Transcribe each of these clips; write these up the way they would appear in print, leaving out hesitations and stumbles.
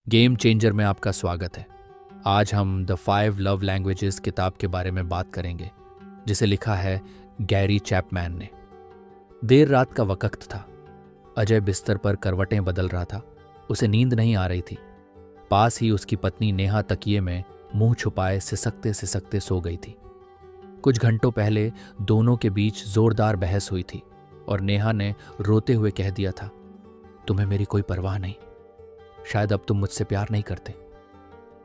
Game changer में आपका स्वागत है। आज हम द 5 लव लैंग्वेजेस किताब के बारे में बात करेंगे, जिसे लिखा है गैरी चैपमैन ने। देर रात का वक्त था। अजय बिस्तर पर करवटें बदल रहा था। उसे नींद नहीं आ रही थी। पास ही उसकी पत्नी नेहा तकिए में मुंह छुपाए सिसकते सिसकते सो गई थी। कुछ घंटों पहले दोनों के बीच जोरदार बहस हुई थी और नेहा ने रोते हुए कह दिया था, तुम्हें मेरी कोई परवाह नहीं, शायद अब तुम मुझसे प्यार नहीं करते।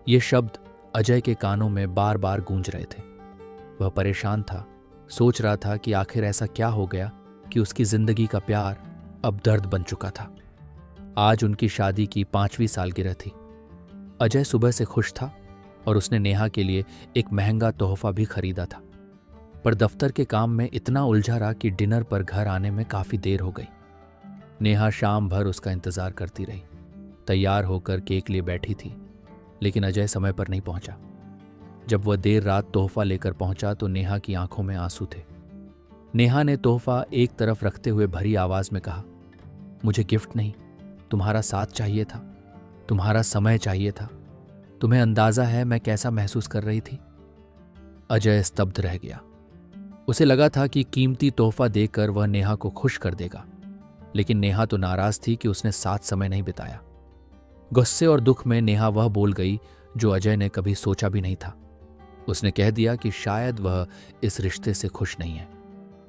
ये शब्द अजय के कानों में बार बार गूंज रहे थे। वह परेशान था, सोच रहा था कि आखिर ऐसा क्या हो गया कि उसकी जिंदगी का प्यार अब दर्द बन चुका था। आज उनकी शादी की 5वीं सालगिरह थी। अजय सुबह से खुश था और उसने नेहा के लिए एक महंगा तोहफा भी खरीदा था, पर दफ्तर के काम में इतना उलझा रहा कि डिनर पर घर आने में काफी देर हो गई। नेहा शाम भर उसका इंतजार करती रही। तैयार होकर केक लिए बैठी थी, लेकिन अजय समय पर नहीं पहुंचा। जब वह देर रात तोहफा लेकर पहुंचा तो नेहा की आंखों में आंसू थे। नेहा ने तोहफा एक तरफ रखते हुए भरी आवाज में कहा, मुझे गिफ्ट नहीं, तुम्हारा साथ चाहिए था, तुम्हारा समय चाहिए था। तुम्हें अंदाजा है मैं कैसा महसूस कर रही थी? अजय स्तब्ध रह गया। उसे लगा था कि कीमती तोहफा देकर वह नेहा को खुश कर देगा, लेकिन नेहा तो नाराज थी कि उसने साथ समय नहीं बिताया। गुस्से और दुख में नेहा वह बोल गई जो अजय ने कभी सोचा भी नहीं था। उसने कह दिया कि शायद वह इस रिश्ते से खुश नहीं है,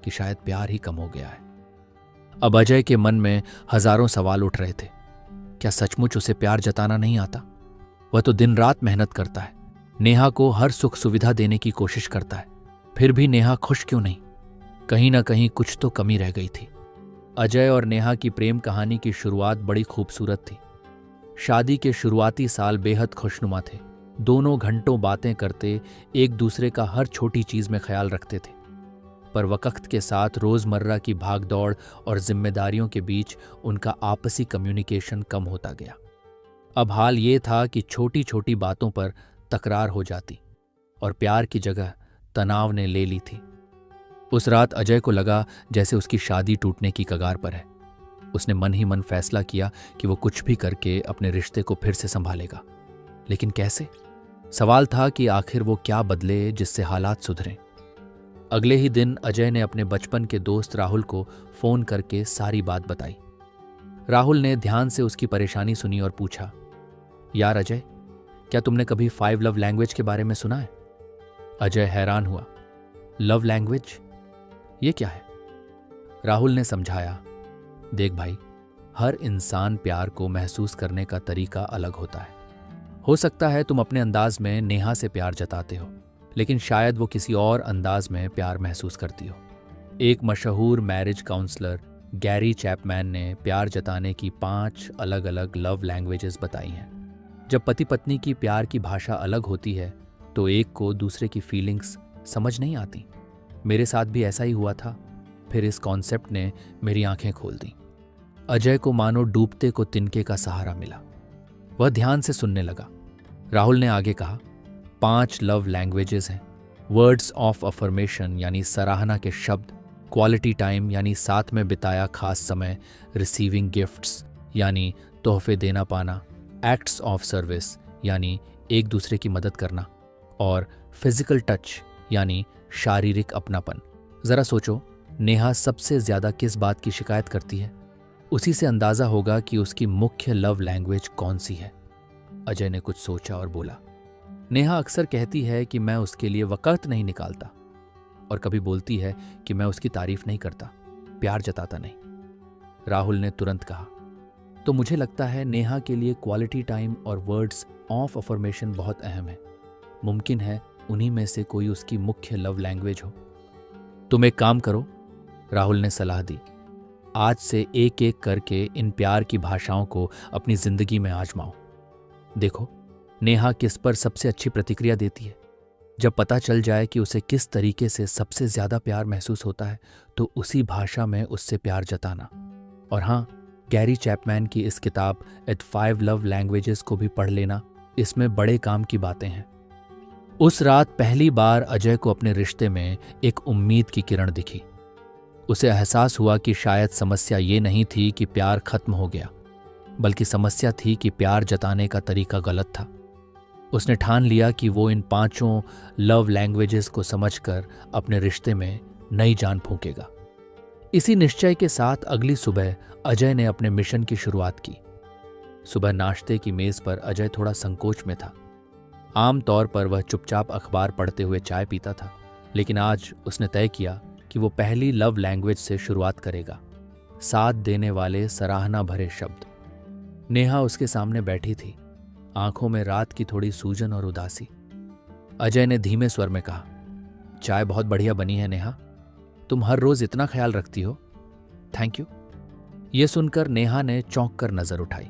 कि शायद प्यार ही कम हो गया है। अब अजय के मन में हजारों सवाल उठ रहे थे। क्या सचमुच उसे प्यार जताना नहीं आता? वह तो दिन रात मेहनत करता है, नेहा को हर सुख सुविधा देने की कोशिश करता है, फिर भी नेहा खुश क्यों नहीं? कहीं ना कहीं कुछ तो कमी रह गई थी। अजय और नेहा की प्रेम कहानी की शुरुआत बड़ी खूबसूरत थी। शादी के शुरुआती साल बेहद खुशनुमा थे। दोनों घंटों बातें करते, एक दूसरे का हर छोटी चीज में ख्याल रखते थे। पर वक्त के साथ रोजमर्रा की भागदौड़ और जिम्मेदारियों के बीच उनका आपसी कम्युनिकेशन कम होता गया। अब हाल ये था कि छोटी छोटी बातों पर तकरार हो जाती और प्यार की जगह तनाव ने ले ली थी। उस रात अजय को लगा जैसे उसकी शादी टूटने की कगार पर है। उसने मन ही मन फैसला किया कि वो कुछ भी करके अपने रिश्ते को फिर से संभालेगा, लेकिन कैसे? सवाल था कि आखिर वो क्या बदले जिससे हालात सुधरें। अगले ही दिन अजय ने अपने बचपन के दोस्त राहुल को फोन करके सारी बात बताई। राहुल ने ध्यान से उसकी परेशानी सुनी और पूछा, यार अजय, क्या तुमने कभी 5 लव लैंग्वेज के बारे में सुना है? अजय हैरान हुआ। Love language? ये क्या है? राहुल ने समझाया, देख भाई, हर इंसान प्यार को महसूस करने का तरीका अलग होता है। हो सकता है तुम अपने अंदाज में नेहा से प्यार जताते हो, लेकिन शायद वो किसी और अंदाज में प्यार महसूस करती हो। एक मशहूर मैरिज काउंसलर गैरी चैपमैन ने प्यार जताने की 5 अलग अलग लव लैंग्वेजेस बताई हैं। जब पति पत्नी की प्यार की भाषा अलग होती है तो एक को दूसरे की फीलिंग्स समझ नहीं आती। मेरे साथ भी ऐसा ही हुआ था। फिर इस कॉन्सेप्ट ने मेरी आंखें खोल दी। अजय को मानो डूबते को तिनके का सहारा मिला। वह ध्यान से सुनने लगा। राहुल ने आगे कहा, 5 लव लैंग्वेजेस हैं। वर्ड्स ऑफ अफर्मेशन यानी सराहना के शब्द, क्वालिटी टाइम यानी साथ में बिताया खास समय, रिसीविंग गिफ्ट्स यानी तोहफे देना पाना, एक्ट्स ऑफ सर्विस यानी एक दूसरे की मदद करना, और फिजिकल टच यानी शारीरिक अपनापन। जरा सोचो, नेहा सबसे ज्यादा किस बात की शिकायत करती है? उसी से अंदाजा होगा कि उसकी मुख्य लव लैंग्वेज कौन सी है। अजय ने कुछ सोचा और बोला, नेहा अक्सर कहती है कि मैं उसके लिए वक्त नहीं निकालता, और कभी बोलती है कि मैं उसकी तारीफ नहीं करता, प्यार जताता नहीं। राहुल ने तुरंत कहा, तो मुझे लगता है नेहा के लिए क्वालिटी टाइम और वर्ड्स ऑफ अफर्मेशन बहुत अहम है। मुमकिन है उन्हीं में से कोई उसकी मुख्य लव लैंग्वेज हो। तुम एक काम करो, राहुल ने सलाह दी, आज से एक एक करके इन प्यार की भाषाओं को अपनी जिंदगी में आजमाओ। देखो नेहा किस पर सबसे अच्छी प्रतिक्रिया देती है। जब पता चल जाए कि उसे किस तरीके से सबसे ज्यादा प्यार महसूस होता है तो उसी भाषा में उससे प्यार जताना। और हाँ, गैरी चैपमैन की इस किताब एट 5 लव लैंग्वेजेस को भी पढ़ लेना, इसमें बड़े काम की बातें हैं। उस रात पहली बार अजय को अपने रिश्ते में एक उम्मीद की किरण दिखी। उसे एहसास हुआ कि शायद समस्या ये नहीं थी कि प्यार खत्म हो गया, बल्कि समस्या थी कि प्यार जताने का तरीका गलत था। उसने ठान लिया कि वो इन 5 लव लैंग्वेजेस को समझकर अपने रिश्ते में नई जान फूंकेगा। इसी निश्चय के साथ अगली सुबह अजय ने अपने मिशन की शुरुआत की। सुबह नाश्ते की मेज पर अजय थोड़ा संकोच में था। आम तौर पर वह चुपचाप अखबार पढ़ते हुए चाय पीता था, लेकिन आज उसने तय किया कि वो पहली लव लैंग्वेज से शुरुआत करेगा, साथ देने वाले सराहना भरे शब्द। नेहा उसके सामने बैठी थी, आंखों में रात की थोड़ी सूजन और उदासी। अजय ने धीमे स्वर में कहा, चाय बहुत बढ़िया बनी है नेहा, तुम हर रोज इतना ख्याल रखती हो, थैंक यू। ये सुनकर नेहा ने चौंक कर नजर उठाई।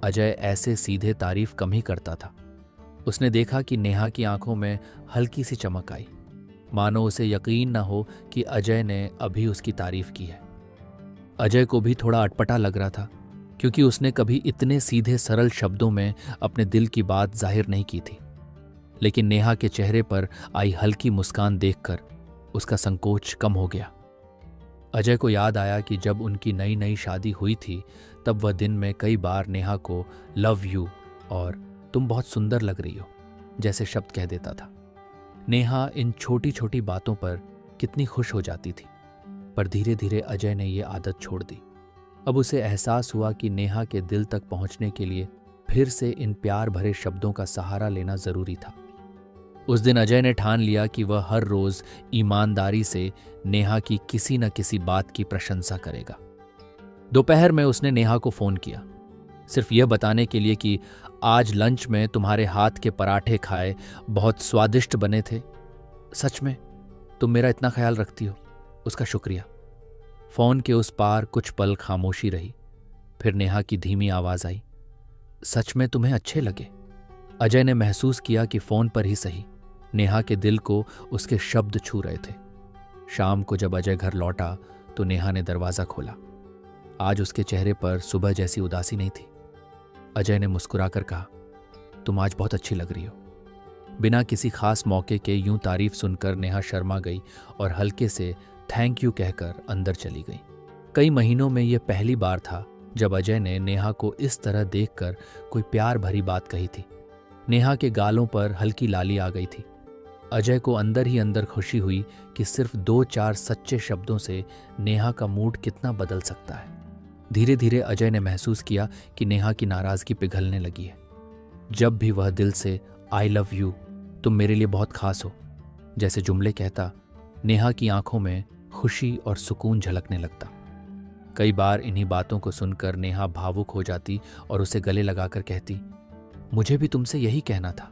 अजय ऐसे सीधे तारीफ कम ही करता था। उसने देखा कि नेहा की आंखों में हल्की सी चमक आई, मानो उसे यकीन न हो कि अजय ने अभी उसकी तारीफ की है। अजय को भी थोड़ा अटपटा लग रहा था, क्योंकि उसने कभी इतने सीधे सरल शब्दों में अपने दिल की बात जाहिर नहीं की थी। लेकिन नेहा के चेहरे पर आई हल्की मुस्कान देखकर उसका संकोच कम हो गया। अजय को याद आया कि जब उनकी नई नई शादी हुई थी, तब वह दिन में कई बार नेहा को लव यू और तुम बहुत सुंदर लग रही हो जैसे शब्द कह देता था। नेहा इन छोटी छोटी बातों पर कितनी खुश हो जाती थी, पर धीरे धीरे अजय ने ये आदत छोड़ दी। अब उसे एहसास हुआ कि नेहा के दिल तक पहुंचने के लिए फिर से इन प्यार भरे शब्दों का सहारा लेना जरूरी था। उस दिन अजय ने ठान लिया कि वह हर रोज ईमानदारी से नेहा की किसी न किसी बात की प्रशंसा करेगा। दोपहर में उसने नेहा को फोन किया, सिर्फ यह बताने के लिए कि आज लंच में तुम्हारे हाथ के पराठे खाए बहुत स्वादिष्ट बने थे। सच में तुम मेरा इतना ख्याल रखती हो, उसका शुक्रिया। फोन के उस पार कुछ पल खामोशी रही, फिर नेहा की धीमी आवाज आई, सच में तुम्हें अच्छे लगे। अजय ने महसूस किया कि फोन पर ही सही नेहा के दिल को उसके शब्द छू रहे थे। शाम को जब अजय घर लौटा तो नेहा ने दरवाजा खोला। आज उसके चेहरे पर सुबह जैसी उदासी नहीं थी। अजय ने मुस्कुराकर कहा, तुम आज बहुत अच्छी लग रही हो। बिना किसी खास मौके के यूं तारीफ सुनकर नेहा शर्मा गई और हल्के से थैंक यू कहकर अंदर चली गई। कई महीनों में यह पहली बार था जब अजय ने नेहा को इस तरह देखकर कोई प्यार भरी बात कही थी। नेहा के गालों पर हल्की लाली आ गई थी। अजय को अंदर ही अंदर खुशी हुई कि सिर्फ 2-4 सच्चे शब्दों से नेहा का मूड कितना बदल सकता है। धीरे धीरे अजय ने महसूस किया कि नेहा की नाराजगी पिघलने लगी है। जब भी वह दिल से आई लव यू, तुम मेरे लिए बहुत खास हो जैसे जुमले कहता, नेहा की आंखों में खुशी और सुकून झलकने लगता। कई बार इन्हीं बातों को सुनकर नेहा भावुक हो जाती और उसे गले लगाकर कहती, मुझे भी तुमसे यही कहना था।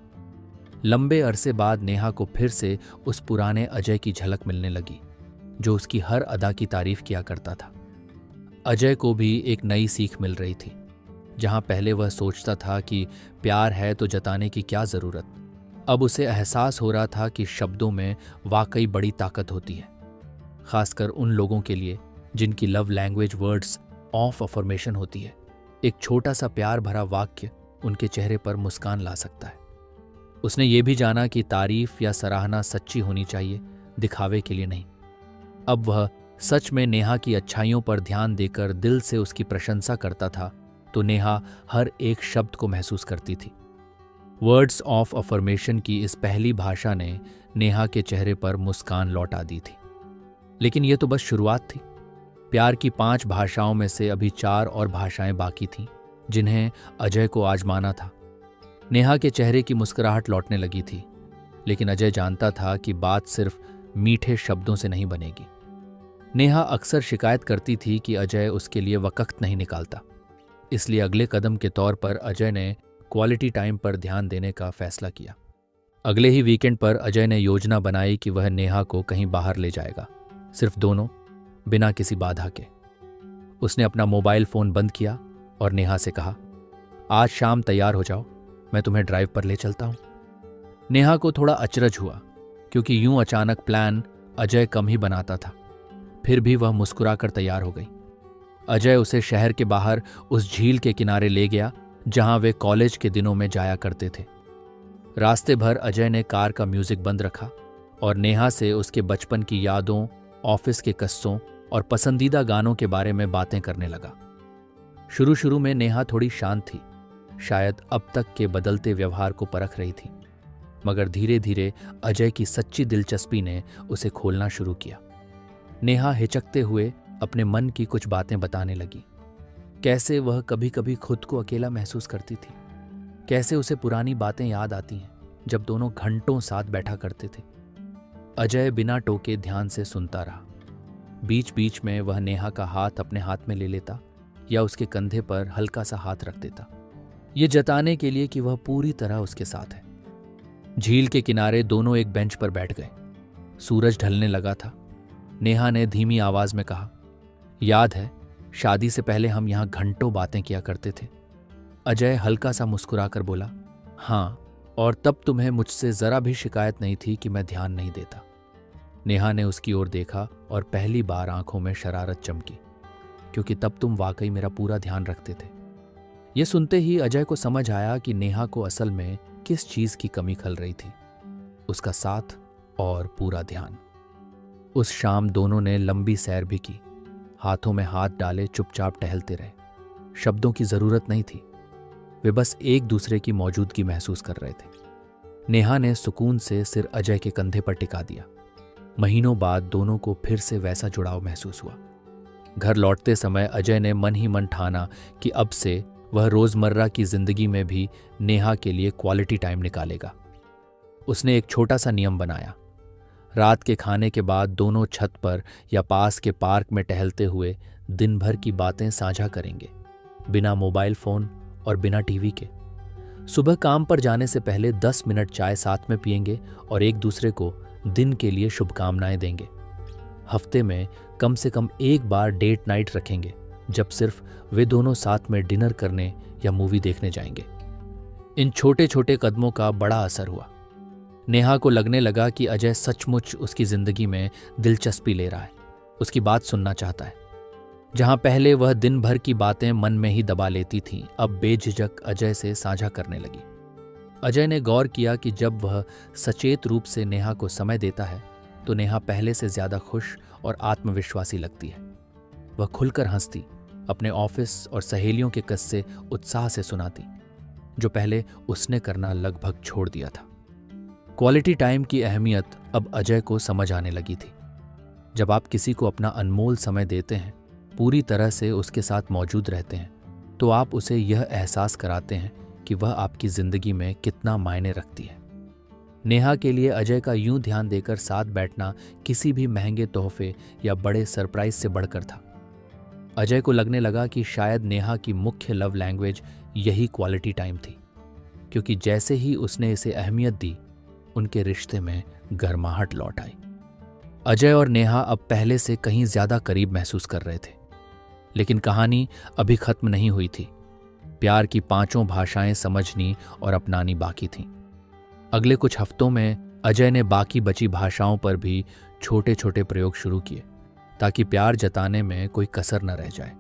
लंबे अरसे बाद नेहा को फिर से उस पुराने अजय की झलक मिलने लगी, जो उसकी हर अदा की तारीफ किया करता था। अजय को भी एक नई सीख मिल रही थी। जहां पहले वह सोचता था कि प्यार है तो जताने की क्या जरूरत, अब उसे एहसास हो रहा था कि शब्दों में वाकई बड़ी ताकत होती है, खासकर उन लोगों के लिए जिनकी love language words of affirmation होती है। एक छोटा सा प्यार भरा वाक्य उनके चेहरे पर मुस्कान ला सकता है। उसने ये भी जाना कि तारीफ या सराहना सच्ची होनी चाहिए, दिखावे के लिए नहीं। अब वह सच में नेहा की अच्छाइयों पर ध्यान देकर दिल से उसकी प्रशंसा करता था, तो नेहा हर एक शब्द को महसूस करती थी। वर्ड्स ऑफ अफर्मेशन की इस पहली भाषा ने नेहा के चेहरे पर मुस्कान लौटा दी थी। लेकिन यह तो बस शुरुआत थी। प्यार की 5 भाषाओं में से अभी 4 और भाषाएं बाकी थीं, जिन्हें अजय को आजमाना था। नेहा के चेहरे की मुस्कुराहट लौटने लगी थी, लेकिन अजय जानता था कि बात सिर्फ मीठे शब्दों से नहीं बनेगी। नेहा अक्सर शिकायत करती थी कि अजय उसके लिए वक्त नहीं निकालता, इसलिए अगले कदम के तौर पर अजय ने क्वालिटी टाइम पर ध्यान देने का फैसला किया। अगले ही वीकेंड पर अजय ने योजना बनाई कि वह नेहा को कहीं बाहर ले जाएगा, सिर्फ दोनों, बिना किसी बाधा के। उसने अपना मोबाइल फोन बंद किया और नेहा से कहा, आज शाम तैयार हो जाओ, मैं तुम्हें ड्राइव पर ले चलता हूं। नेहा को थोड़ा अचरज हुआ, क्योंकि यूं अचानक प्लान अजय कम ही बनाता था। फिर भी वह मुस्कुराकर तैयार हो गई। अजय उसे शहर के बाहर उस झील के किनारे ले गया जहां वे कॉलेज के दिनों में जाया करते थे। रास्ते भर अजय ने कार का म्यूजिक बंद रखा और नेहा से उसके बचपन की यादों, ऑफिस के किस्सों और पसंदीदा गानों के बारे में बातें करने लगा। शुरू शुरू में नेहा थोड़ी शांत थी, शायद अब तक के बदलते व्यवहार को परख रही थी, मगर धीरे धीरे अजय की सच्ची दिलचस्पी ने उसे खोलना शुरू किया। नेहा हिचकते हुए अपने मन की कुछ बातें बताने लगी। कैसे वह कभी कभी खुद को अकेला महसूस करती थी, कैसे उसे पुरानी बातें याद आती हैं जब दोनों घंटों साथ बैठा करते थे। अजय बिना टोके ध्यान से सुनता रहा। बीच बीच में वह नेहा का हाथ अपने हाथ में ले लेता या उसके कंधे पर हल्का सा हाथ रख देता, ये जताने के लिए कि वह पूरी तरह उसके साथ है। झील के किनारे दोनों एक बेंच पर बैठ गए। सूरज ढलने लगा था। नेहा ने धीमी आवाज में कहा, याद है शादी से पहले हम यहां घंटों बातें किया करते थे। अजय हल्का सा मुस्कुराकर बोला, हाँ, और तब तुम्हें मुझसे जरा भी शिकायत नहीं थी कि मैं ध्यान नहीं देता। नेहा ने उसकी ओर देखा और पहली बार आंखों में शरारत चमकी, क्योंकि तब तुम वाकई मेरा पूरा ध्यान रखते थे। यह सुनते ही अजय को समझ आया कि नेहा को असल में किस चीज की कमी खल रही थी, उसका साथ और पूरा ध्यान। उस शाम दोनों ने लंबी सैर भी की, हाथों में हाथ डाले चुपचाप टहलते रहे। शब्दों की जरूरत नहीं थी, वे बस एक दूसरे की मौजूदगी महसूस कर रहे थे। नेहा ने सुकून से सिर अजय के कंधे पर टिका दिया। महीनों बाद दोनों को फिर से वैसा जुड़ाव महसूस हुआ। घर लौटते समय अजय ने मन ही मन ठाना कि अब से वह रोजमर्रा की जिंदगी में भी नेहा के लिए क्वालिटी टाइम निकालेगा। उसने एक छोटा सा नियम बनाया। रात के खाने के बाद दोनों छत पर या पास के पार्क में टहलते हुए दिन भर की बातें साझा करेंगे, बिना मोबाइल फोन और बिना टीवी के। सुबह काम पर जाने से पहले 10 मिनट चाय साथ में पिएंगे और एक दूसरे को दिन के लिए शुभकामनाएं देंगे। हफ्ते में कम से कम एक बार डेट नाइट रखेंगे, जब सिर्फ वे दोनों साथ में डिनर करने या मूवी देखने जाएंगे। इन छोटे छोटे कदमों का बड़ा असर हुआ। नेहा को लगने लगा कि अजय सचमुच उसकी जिंदगी में दिलचस्पी ले रहा है, उसकी बात सुनना चाहता है। जहां पहले वह दिन भर की बातें मन में ही दबा लेती थी, अब बेझिझक अजय से साझा करने लगी। अजय ने गौर किया कि जब वह सचेत रूप से नेहा को समय देता है तो नेहा पहले से ज्यादा खुश और आत्मविश्वासी लगती है। वह खुलकर हंसती, अपने ऑफिस और सहेलियों के किस्से उत्साह से सुनाती, जो पहले उसने करना लगभग छोड़ दिया था। क्वालिटी टाइम की अहमियत अब अजय को समझ आने लगी थी। जब आप किसी को अपना अनमोल समय देते हैं, पूरी तरह से उसके साथ मौजूद रहते हैं, तो आप उसे यह एहसास कराते हैं कि वह आपकी जिंदगी में कितना मायने रखती है। नेहा के लिए अजय का यूं ध्यान देकर साथ बैठना किसी भी महंगे तोहफे या बड़े सरप्राइज से बढ़कर था। अजय को लगने लगा कि शायद नेहा की मुख्य लव लैंग्वेज यही क्वालिटी टाइम थी, क्योंकि जैसे ही उसने इसे अहमियत दी, उनके रिश्ते में गर्माहट लौट आई। अजय और नेहा अब पहले से कहीं ज्यादा करीब महसूस कर रहे थे, लेकिन कहानी अभी खत्म नहीं हुई थी। प्यार की 5 भाषाएं समझनी और अपनानी बाकी थीं। अगले कुछ हफ्तों में अजय ने बाकी बची भाषाओं पर भी छोटे छोटे प्रयोग शुरू किए, ताकि प्यार जताने में कोई कसर न रह जाए।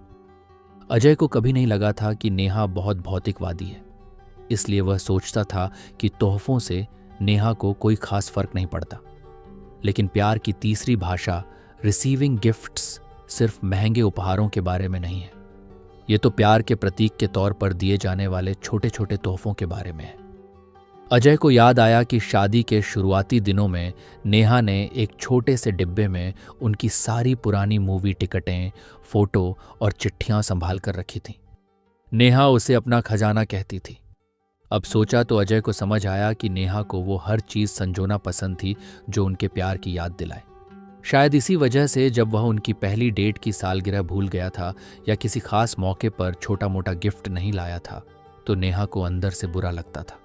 अजय को कभी नहीं लगा था कि नेहा बहुत भौतिकवादी है, इसलिए वह सोचता था कि तोहफों से नेहा को कोई खास फर्क नहीं पड़ता। लेकिन प्यार की तीसरी भाषा रिसीविंग गिफ्ट्स सिर्फ महंगे उपहारों के बारे में नहीं है। ये तो प्यार के प्रतीक के तौर पर दिए जाने वाले छोटे छोटे तोहफों के बारे में है। अजय को याद आया कि शादी के शुरुआती दिनों में नेहा ने एक छोटे से डिब्बे में उनकी सारी पुरानी मूवी टिकटें, फोटो और चिट्ठियां संभाल कर रखी थीं। नेहा उसे अपना खजाना कहती थी। अब सोचा तो अजय को समझ आया कि नेहा को वो हर चीज संजोना पसंद थी जो उनके प्यार की याद दिलाए। शायद इसी वजह से जब वह उनकी पहली डेट की सालगिरह भूल गया था या किसी खास मौके पर छोटा मोटा गिफ्ट नहीं लाया था, तो नेहा को अंदर से बुरा लगता था।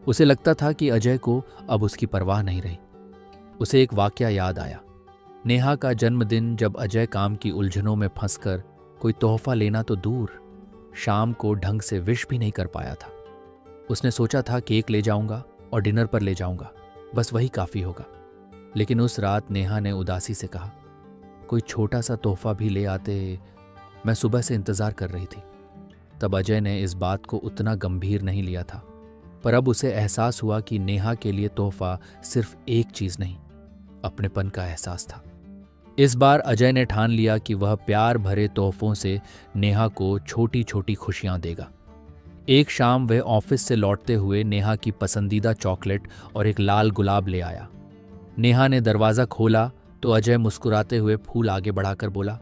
उसे लगता था कि अजय को अब उसकी परवाह नहीं रही। उसे एक वाकया याद आया। नेहा का जन्मदिन, जब अजय काम की उलझनों में फंसकर कोई तोहफा लेना तो दूर, शाम को ढंग से विश भी नहीं कर पाया था। उसने सोचा था केक ले जाऊंगा और डिनर पर ले जाऊंगा, बस वही काफी होगा। लेकिन उस रात नेहा ने उदासी से कहा, कोई छोटा सा तोहफा भी ले आते, मैं सुबह से इंतजार कर रही थी। तब अजय ने इस बात को उतना गंभीर नहीं लिया था, पर अब उसे एहसास हुआ कि नेहा के लिए तोहफा सिर्फ एक चीज नहीं, अपनेपन का एहसास था। इस बार अजय ने ठान लिया कि वह प्यार भरे तोहफों से नेहा को छोटी छोटी खुशियां देगा। एक शाम वह ऑफिस से लौटते हुए नेहा की पसंदीदा चॉकलेट और एक लाल गुलाब ले आया। नेहा ने दरवाज़ा खोला तो अजय मुस्कुराते हुए फूल आगे बढ़ाकर बोला,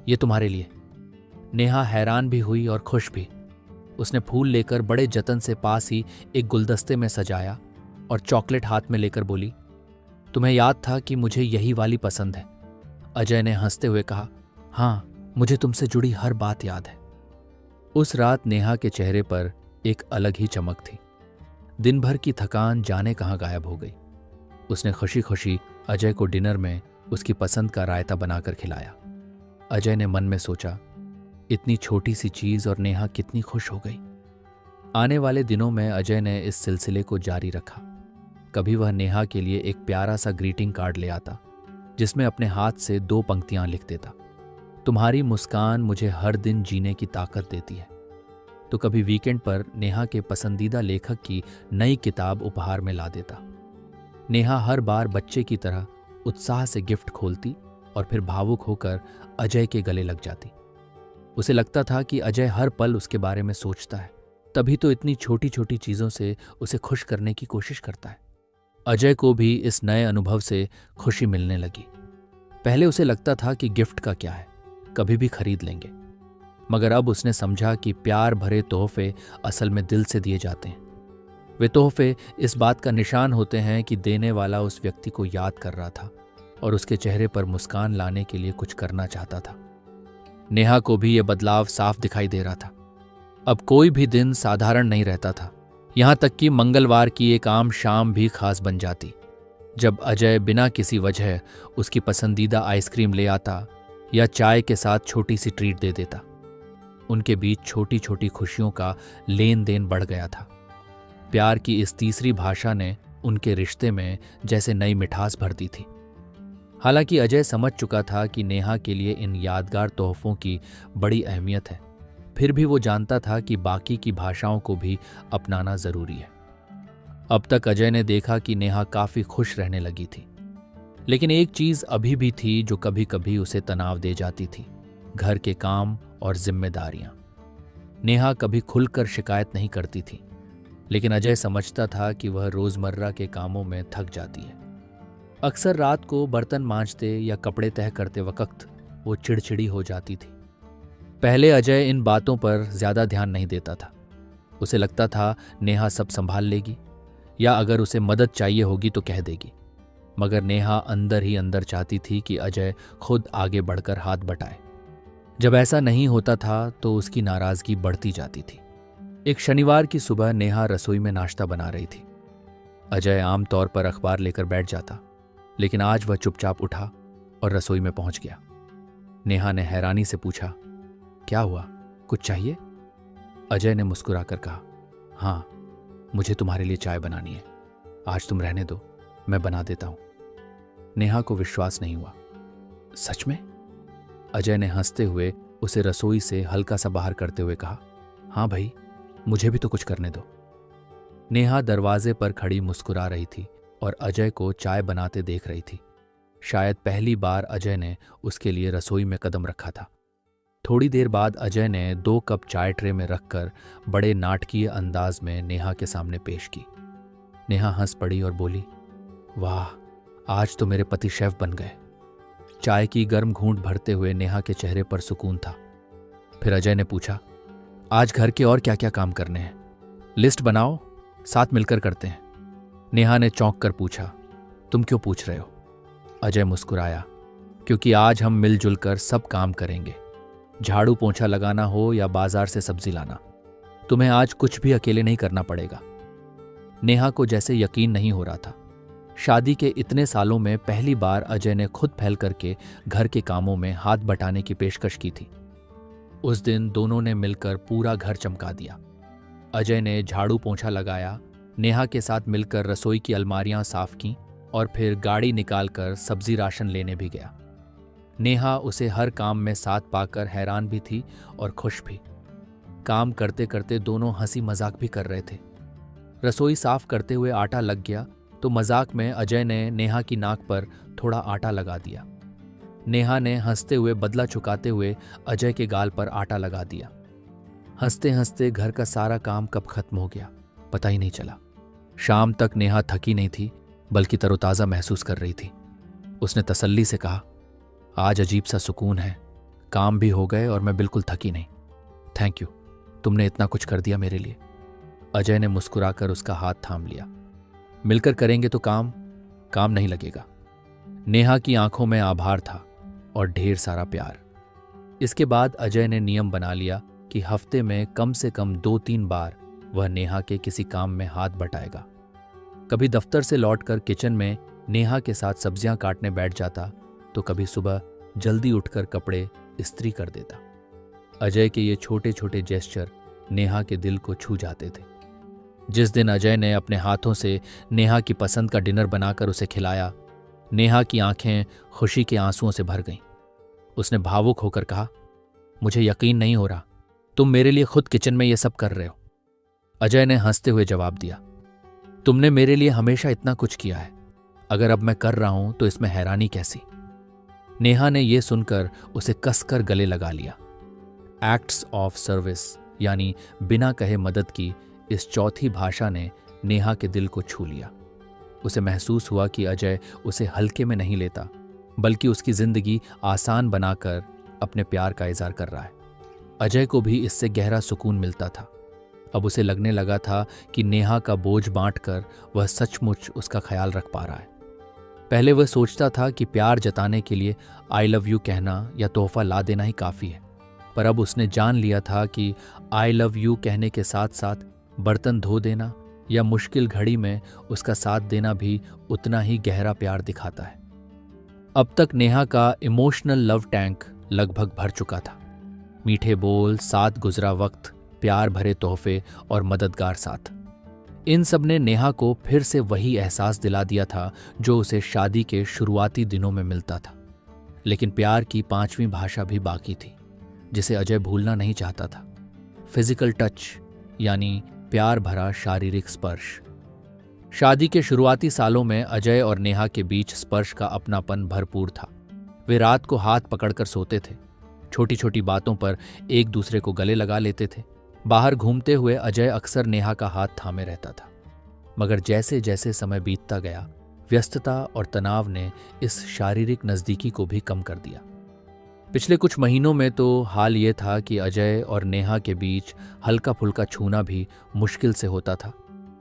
ये तुम्हारे लिए। नेहा हैरान भी हुई और खुश भी। उसने फूल लेकर बड़े जतन से पास ही एक गुलदस्ते में सजाया और चॉकलेट हाथ में लेकर बोली, तुम्हें याद था कि मुझे यही वाली पसंद है। अजय ने हंसते हुए कहा, हाँ, मुझे तुमसे जुड़ी हर बात याद है। उस रात नेहा के चेहरे पर एक अलग ही चमक थी। दिन भर की थकान जाने कहाँ गायब हो गई। उसने खुशी खुशी अजय को डिनर में उसकी पसंद का रायता बनाकर खिलाया। अजय ने मन में सोचा, इतनी छोटी सी चीज और नेहा कितनी खुश हो गई। आने वाले दिनों में अजय ने इस सिलसिले को जारी रखा। कभी वह नेहा के लिए एक प्यारा सा ग्रीटिंग कार्ड ले आता जिसमें अपने हाथ से 2 पंक्तियां लिख देता, तुम्हारी मुस्कान मुझे हर दिन जीने की ताकत देती है। तो कभी वीकेंड पर नेहा के पसंदीदा लेखक की नई किताब उपहार में ला देता। नेहा हर बार बच्चे की तरह उत्साह से गिफ्ट खोलती और फिर भावुक होकर अजय के गले लग जाती। उसे लगता था कि अजय हर पल उसके बारे में सोचता है, तभी तो इतनी छोटी छोटी चीजों से उसे खुश करने की कोशिश करता है। अजय को भी इस नए अनुभव से खुशी मिलने लगी। पहले उसे लगता था कि गिफ्ट का क्या है, कभी भी खरीद लेंगे, मगर अब उसने समझा कि प्यार भरे तोहफे असल में दिल से दिए जाते हैं। वे तोहफे इस बात का निशान होते हैं कि देने वाला उस व्यक्ति को याद कर रहा था और उसके चेहरे पर मुस्कान लाने के लिए कुछ करना चाहता था। नेहा को भी यह बदलाव साफ दिखाई दे रहा था। अब कोई भी दिन साधारण नहीं रहता था, यहां तक कि मंगलवार की एक आम शाम भी खास बन जाती, जब अजय बिना किसी वजह उसकी पसंदीदा आइसक्रीम ले आता या चाय के साथ छोटी सी ट्रीट दे देता। उनके बीच छोटी छोटी खुशियों का लेन देन बढ़ गया था। प्यार की इस तीसरी भाषा ने उनके रिश्ते में जैसे नई मिठास भर दी थी। हालांकि अजय समझ चुका था कि नेहा के लिए इन यादगार तोहफों की बड़ी अहमियत है, फिर भी वो जानता था कि बाकी की भाषाओं को भी अपनाना जरूरी है। अब तक अजय ने देखा कि नेहा काफी खुश रहने लगी थी, लेकिन एक चीज अभी भी थी जो कभी कभी उसे तनाव दे जाती थी, घर के काम और जिम्मेदारियां। नेहा कभी खुलकर शिकायत नहीं करती थी, लेकिन अजय समझता था कि वह रोजमर्रा के कामों में थक जाती है। अक्सर रात को बर्तन मांजते या कपड़े तह करते वक्त वो चिड़चिड़ी हो जाती थी। पहले अजय इन बातों पर ज्यादा ध्यान नहीं देता था। उसे लगता था नेहा सब संभाल लेगी या अगर उसे मदद चाहिए होगी तो कह देगी, मगर नेहा अंदर ही अंदर चाहती थी कि अजय खुद आगे बढ़कर हाथ बटाए। जब ऐसा नहीं होता था तो उसकी नाराजगी बढ़ती जाती थी। एक शनिवार की सुबह नेहा रसोई में नाश्ता बना रही थी। अजय आमतौर पर अखबार लेकर बैठ जाता, लेकिन आज वह चुपचाप उठा और रसोई में पहुंच गया। नेहा ने हैरानी से पूछा, क्या हुआ, कुछ चाहिए? अजय ने मुस्कुराकर कहा, हाँ, मुझे तुम्हारे लिए चाय बनानी है। आज तुम रहने दो, मैं बना देता हूं। नेहा को विश्वास नहीं हुआ। सच में? अजय ने हंसते हुए उसे रसोई से हल्का सा बाहर करते हुए कहा, हाँ भाई, मुझे भी तो कुछ करने दो। नेहा दरवाजे पर खड़ी मुस्कुरा रही थी और अजय को चाय बनाते देख रही थी। शायद पहली बार अजय ने उसके लिए रसोई में कदम रखा था। थोड़ी देर बाद अजय ने 2 कप चाय ट्रे में रखकर बड़े नाटकीय अंदाज में नेहा के सामने पेश की। नेहा हंस पड़ी और बोली, वाह, आज तो मेरे पति शेफ बन गए। चाय की गर्म घूंट भरते हुए नेहा के चेहरे पर सुकून था। फिर अजय ने पूछा, आज घर के और क्या क्या काम करने हैं? लिस्ट बनाओ, साथ मिलकर करते हैं। नेहा ने चौंक कर पूछा, तुम क्यों पूछ रहे हो? अजय मुस्कुराया, क्योंकि आज हम मिलजुल कर सब काम करेंगे, झाड़ू पोंछा लगाना हो या बाजार से सब्जी लाना। तुम्हें आज कुछ भी अकेले नहीं करना पड़ेगा। नेहा को जैसे यकीन नहीं हो रहा था। शादी के इतने सालों में पहली बार अजय ने खुद फैल करके घर के कामों में हाथ बटाने की पेशकश की थी। उस दिन दोनों ने मिलकर पूरा घर चमका दिया। अजय ने झाड़ू पोंछा लगाया, नेहा के साथ मिलकर रसोई की अलमारियां साफ की और फिर गाड़ी निकालकर सब्जी राशन लेने भी गया। नेहा उसे हर काम में साथ पाकर हैरान भी थी और खुश भी। काम करते करते दोनों हंसी मजाक भी कर रहे थे। रसोई साफ करते हुए आटा लग गया तो मजाक में अजय ने नेहा की नाक पर थोड़ा आटा लगा दिया। नेहा ने हंसते हुए बदला चुकाते हुए अजय के गाल पर आटा लगा दिया। हंसते हंसते घर का सारा काम कब खत्म हो गया पता ही नहीं चला। शाम तक नेहा थकी नहीं थी, बल्कि तरोताज़ा महसूस कर रही थी। उसने तसल्ली से कहा, आज अजीब सा सुकून है, काम भी हो गए और मैं बिल्कुल थकी नहीं। थैंक यू, तुमने इतना कुछ कर दिया मेरे लिए। अजय ने मुस्कुराकर उसका हाथ थाम लिया। मिलकर करेंगे तो काम नहीं लगेगा। नेहा की आंखों में आभार था और ढेर सारा प्यार। इसके बाद अजय ने नियम बना लिया कि हफ्ते में कम से कम 2-3 बार वह नेहा के किसी काम में हाथ बटाएगा। कभी दफ्तर से लौटकर किचन में नेहा के साथ सब्जियां काटने बैठ जाता, तो कभी सुबह जल्दी उठकर कपड़े इस्त्री कर देता। अजय के ये छोटे छोटे जेस्चर नेहा के दिल को छू जाते थे। जिस दिन अजय ने अपने हाथों से नेहा की पसंद का डिनर बनाकर उसे खिलाया, नेहा की आंखें खुशी के आंसुओं से भर गईं। उसने भावुक होकर कहा, मुझे यकीन नहीं हो रहा, तुम मेरे लिए खुद किचन में ये सब कर रहे हो। अजय ने हंसते हुए जवाब दिया, तुमने मेरे लिए हमेशा इतना कुछ किया है, अगर अब मैं कर रहा हूं तो इसमें हैरानी कैसी। नेहा ने यह सुनकर उसे कसकर गले लगा लिया। एक्ट्स ऑफ सर्विस यानी बिना कहे मदद की इस चौथी भाषा ने नेहा के दिल को छू लिया। उसे महसूस हुआ कि अजय उसे हल्के में नहीं लेता, बल्कि उसकी जिंदगी आसान बनाकर अपने प्यार का इजहार कर रहा है। अजय को भी इससे गहरा सुकून मिलता था। अब उसे लगने लगा था कि नेहा का बोझ बांटकर वह सचमुच उसका ख्याल रख पा रहा है। पहले वह सोचता था कि प्यार जताने के लिए आई लव यू कहना या तोहफा ला देना ही काफ़ी है, पर अब उसने जान लिया था कि आई लव यू कहने के साथ साथ बर्तन धो देना या मुश्किल घड़ी में उसका साथ देना भी उतना ही गहरा प्यार दिखाता है। अब तक नेहा का इमोशनल लव टैंक लगभग भर चुका था। मीठे बोल, साथ गुजरा वक्त, प्यार भरे तोहफे और मददगार साथ, इन सब ने नेहा को फिर से वही एहसास दिला दिया था जो उसे शादी के शुरुआती दिनों में मिलता था। लेकिन प्यार की 5वीं भाषा भी बाकी थी, जिसे अजय भूलना नहीं चाहता था। फिजिकल टच यानी प्यार भरा शारीरिक स्पर्श। शादी के शुरुआती सालों में अजय और नेहा के बीच स्पर्श का अपनापन भरपूर था। वे रात को हाथ पकड़कर सोते थे, छोटी छोटी बातों पर एक दूसरे को गले लगा लेते थे। बाहर घूमते हुए अजय अक्सर नेहा का हाथ थामे रहता था। मगर जैसे जैसे समय बीतता गया, व्यस्तता और तनाव ने इस शारीरिक नज़दीकी को भी कम कर दिया। पिछले कुछ महीनों में तो हाल ये था कि अजय और नेहा के बीच हल्का फुल्का छूना भी मुश्किल से होता था,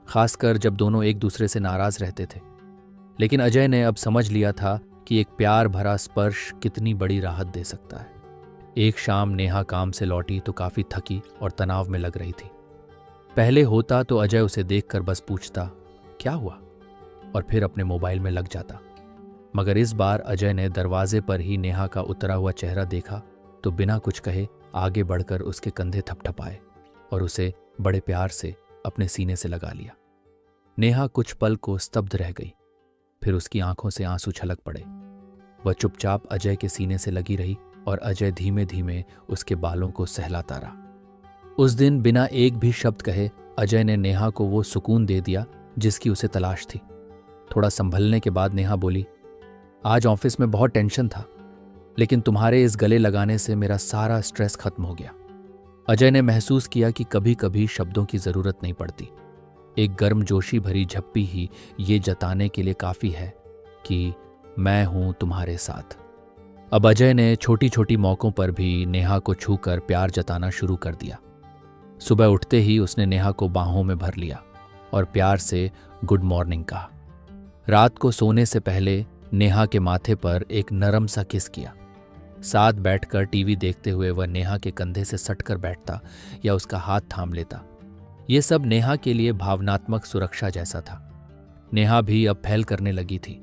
खासकर जब दोनों एक दूसरे से नाराज रहते थे। लेकिन अजय ने अब समझ लिया था कि एक प्यार भरा स्पर्श कितनी बड़ी राहत दे सकता है। एक शाम नेहा काम से लौटी तो काफ़ी थकी और तनाव में लग रही थी। पहले होता तो अजय उसे देखकर बस पूछता, क्या हुआ, और फिर अपने मोबाइल में लग जाता। मगर इस बार अजय ने दरवाजे पर ही नेहा का उतरा हुआ चेहरा देखा तो बिना कुछ कहे आगे बढ़कर उसके कंधे थपथपाए और उसे बड़े प्यार से अपने सीने से लगा लिया। नेहा कुछ पल को स्तब्ध रह गई, फिर उसकी आंखों से आंसू छलक पड़े। वह चुपचाप अजय के सीने से लगी रही और अजय धीमे धीमे उसके बालों को सहलाता रहा। उस दिन बिना एक भी शब्द कहे अजय ने नेहा को वो सुकून दे दिया जिसकी उसे तलाश थी। थोड़ा संभलने के बाद नेहा बोली, आज ऑफिस में बहुत टेंशन था, लेकिन तुम्हारे इस गले लगाने से मेरा सारा स्ट्रेस खत्म हो गया। अजय ने महसूस किया कि कभी कभी शब्दों की जरूरत नहीं पड़ती, एक गर्मजोशी भरी झप्पी ही ये जताने के लिए काफी है कि मैं हूं तुम्हारे साथ। अब अजय ने छोटी छोटी मौकों पर भी नेहा को छूकर प्यार जताना शुरू कर दिया। सुबह उठते ही उसने नेहा को बाहों में भर लिया और प्यार से गुड मॉर्निंग कहा। रात को सोने से पहले नेहा के माथे पर एक नरम सा किस किया। साथ बैठकर टीवी देखते हुए वह नेहा के कंधे से सटकर बैठता या उसका हाथ थाम लेता। ये सब नेहा के लिए भावनात्मक सुरक्षा जैसा था। नेहा भी अब पहल करने लगी थी।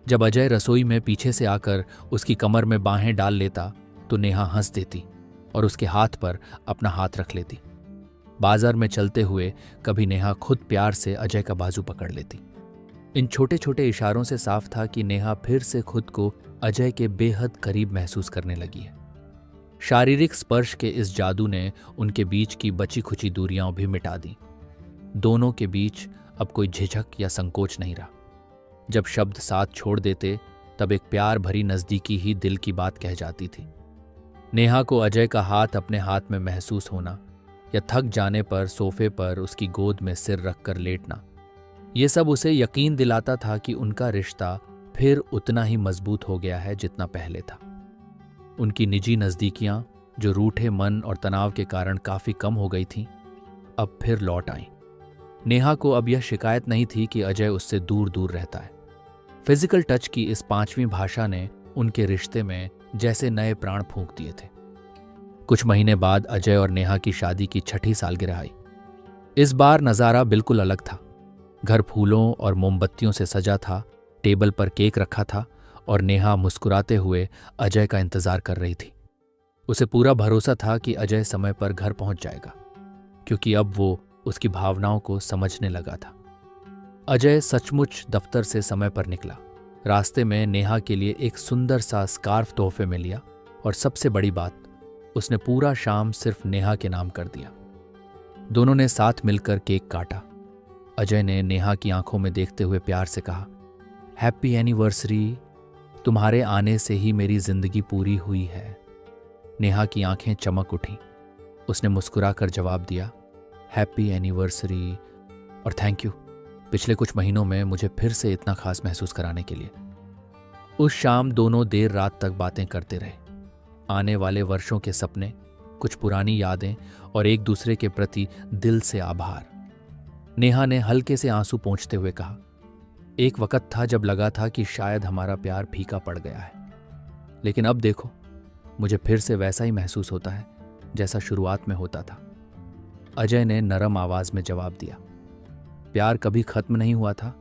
जब अजय रसोई में पीछे से आकर उसकी कमर में बाहें डाल लेता तो नेहा हंस देती और उसके हाथ पर अपना हाथ रख लेती। बाजार में चलते हुए कभी नेहा खुद प्यार से अजय का बाजू पकड़ लेती। इन छोटे छोटे इशारों से साफ था कि नेहा फिर से खुद को अजय के बेहद करीब महसूस करने लगी है। शारीरिक स्पर्श के इस जादू ने उनके बीच की बची खुची दूरियां भी मिटा दी। दोनों के बीच अब कोई झिझक या संकोच नहीं रहा। जब शब्द साथ छोड़ देते तब एक प्यार भरी नज़दीकी ही दिल की बात कह जाती थी। नेहा को अजय का हाथ अपने हाथ में महसूस होना या थक जाने पर सोफे पर उसकी गोद में सिर रखकर लेटना, ये सब उसे यकीन दिलाता था कि उनका रिश्ता फिर उतना ही मजबूत हो गया है जितना पहले था। उनकी निजी नज़दीकियां जो रूठे मन और तनाव के कारण काफ़ी कम हो गई थीं, अब फिर लौट आईं। नेहा को अब यह शिकायत नहीं थी कि अजय उससे दूर दूर रहता है। फिजिकल टच की इस 5वीं भाषा ने उनके रिश्ते में जैसे नए प्राण फूंक दिए थे। कुछ महीने बाद अजय और नेहा की शादी की 6ठी सालगिरह आई। इस बार नज़ारा बिल्कुल अलग था। घर फूलों और मोमबत्तियों से सजा था, टेबल पर केक रखा था और नेहा मुस्कुराते हुए अजय का इंतजार कर रही थी। उसे पूरा भरोसा था कि अजय समय पर घर पहुंच जाएगा, क्योंकि अब वो उसकी भावनाओं को समझने लगा था। अजय सचमुच दफ्तर से समय पर निकला। रास्ते में नेहा के लिए एक सुंदर सा स्कार्फ तोहफे में लिया और सबसे बड़ी बात, उसने पूरा शाम सिर्फ नेहा के नाम कर दिया। दोनों ने साथ मिलकर केक काटा। अजय ने नेहा की आंखों में देखते हुए प्यार से कहा, हैप्पी एनिवर्सरी, तुम्हारे आने से ही मेरी जिंदगी पूरी हुई है। नेहा की आंखें चमक उठीं। उसने मुस्कुराकर जवाब दिया, हैप्पी एनिवर्सरी और थैंक यू पिछले कुछ महीनों में मुझे फिर से इतना खास महसूस कराने के लिए। उस शाम दोनों देर रात तक बातें करते रहे। आने वाले वर्षों के सपने, कुछ पुरानी यादें और एक दूसरे के प्रति दिल से आभार। नेहा ने हल्के से आंसू पोंछते हुए कहा, एक वक्त था जब लगा था कि शायद हमारा प्यार फीका पड़ गया है, लेकिन अब देखो, मुझे फिर से वैसा ही महसूस होता है जैसा शुरुआत में होता था। अजय ने नरम आवाज में जवाब दिया, प्यार कभी खत्म नहीं हुआ था,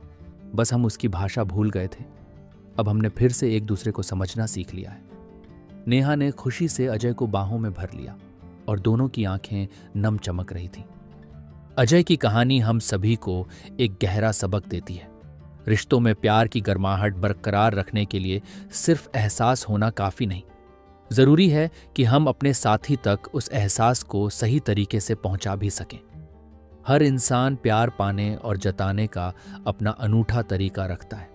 बस हम उसकी भाषा भूल गए थे। अब हमने फिर से एक दूसरे को समझना सीख लिया है। नेहा ने खुशी से अजय को बाहों में भर लिया और दोनों की आंखें नम चमक रही थीं। अजय की कहानी हम सभी को एक गहरा सबक देती है। रिश्तों में प्यार की गर्माहट बरकरार रखने के लिए सिर्फ एहसास होना काफी नहीं, जरूरी है कि हम अपने साथी तक उस एहसास को सही तरीके से पहुंचा भी सकें। हर इंसान प्यार पाने और जताने का अपना अनूठा तरीका रखता है।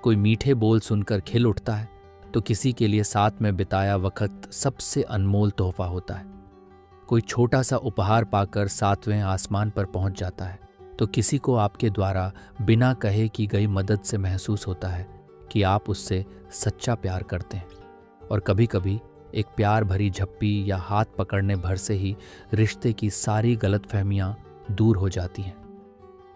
कोई मीठे बोल सुनकर खिल उठता है, तो किसी के लिए साथ में बिताया वक्त सबसे अनमोल तोहफा होता है। कोई छोटा सा उपहार पाकर 7वें आसमान पर पहुंच जाता है, तो किसी को आपके द्वारा बिना कहे की गई मदद से महसूस होता है कि आप उससे सच्चा प्यार करते हैं। और कभी कभी एक प्यार भरी झप्पी या हाथ पकड़ने भर से ही रिश्ते की सारी गलतफहमियां दूर हो जाती हैं।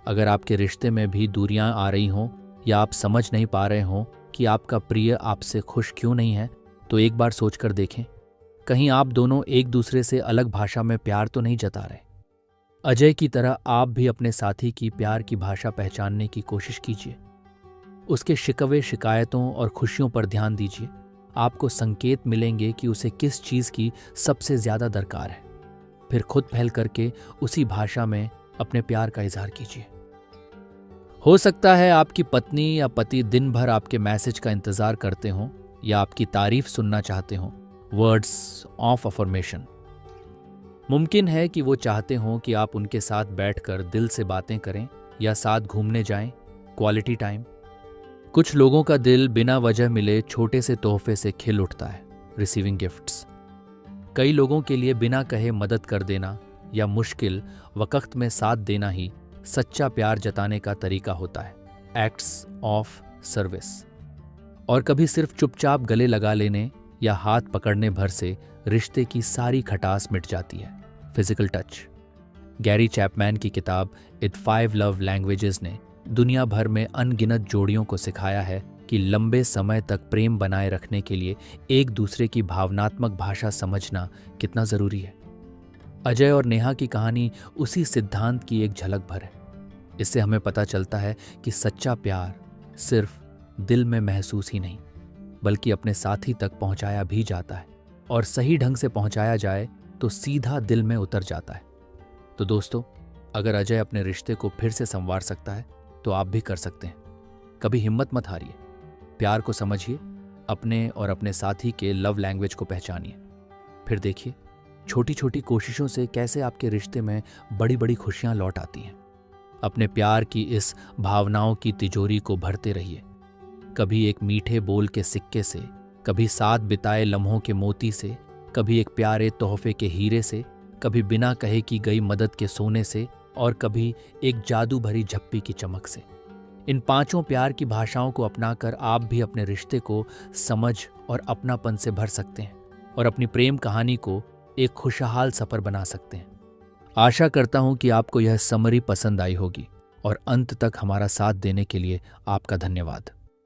अगर आपके रिश्ते में भी दूरियां आ रही हों या आप समझ नहीं पा रहे हों कि आपका प्रिय आपसे खुश क्यों नहीं है, तो एक बार सोचकर देखें, कहीं आप दोनों एक दूसरे से अलग भाषा में प्यार तो नहीं जता रहे। अजय की तरह आप भी अपने साथी की प्यार की भाषा पहचानने की कोशिश कीजिए। उसके शिकवे, शिकायतों और खुशियों पर ध्यान दीजिए। आपको संकेत मिलेंगे कि उसे किस चीज की सबसे ज्यादा दरकार है। फिर खुद पहल करके उसी भाषा में अपने प्यार का इजहार कीजिए। हो सकता है आपकी पत्नी या पति दिन भर आपके मैसेज का इंतजार करते हों या आपकी तारीफ सुनना चाहते हों, वर्ड्स ऑफ अफर्मेशन। मुमकिन है कि वो चाहते हों कि आप उनके साथ बैठकर दिल से बातें करें या साथ घूमने जाएं, क्वालिटी टाइम। कुछ लोगों का दिल बिना वजह मिले छोटे से तोहफे से खिल उठता है, रिसीविंग गिफ्ट्स। कई लोगों के लिए बिना कहे मदद कर देना या मुश्किल वक्त में साथ देना ही सच्चा प्यार जताने का तरीका होता है, एक्ट्स ऑफ सर्विस। और कभी सिर्फ चुपचाप गले लगा लेने या हाथ पकड़ने भर से रिश्ते की सारी खटास मिट जाती है, फिजिकल टच। गैरी चैपमैन की किताब इट 5 लव लैंग्वेजेस ने दुनिया भर में अनगिनत जोड़ियों को सिखाया है कि लंबे समय तक प्रेम बनाए रखने के लिए एक दूसरे की भावनात्मक भाषा समझना कितना जरूरी है। अजय और नेहा की कहानी उसी सिद्धांत की एक झलक भर है। इससे हमें पता चलता है कि सच्चा प्यार सिर्फ दिल में महसूस ही नहीं, बल्कि अपने साथी तक पहुंचाया भी जाता है, और सही ढंग से पहुंचाया जाए तो सीधा दिल में उतर जाता है। तो दोस्तों, अगर अजय अपने रिश्ते को फिर से संवार सकता है तो आप भी कर सकते हैं। कभी हिम्मत मत हारिए, प्यार को समझिए, अपने और अपने साथी के लव लैंग्वेज को पहचानिए। फिर देखिए छोटी छोटी कोशिशों से कैसे आपके रिश्ते में बड़ी बड़ी खुशियां लौट आती हैं। अपने प्यार की इस भावनाओं की तिजोरी को भरते रहिए। कभी एक मीठे बोल के सिक्के से, कभी साथ बिताए लम्हों के मोती से, कभी एक प्यारे तोहफे के हीरे से, कभी बिना कहे की गई मदद के सोने से, और कभी एक जादू भरी झप्पी की चमक से। इन पांचों प्यार की भाषाओं को अपनाकर आप भी अपने रिश्ते को समझ और अपनापन से भर सकते हैं और अपनी प्रेम कहानी को एक खुशहाल सफर बना सकते हैं। आशा करता हूं कि आपको यह समरी पसंद आई होगी और अंत तक हमारा साथ देने के लिए आपका धन्यवाद।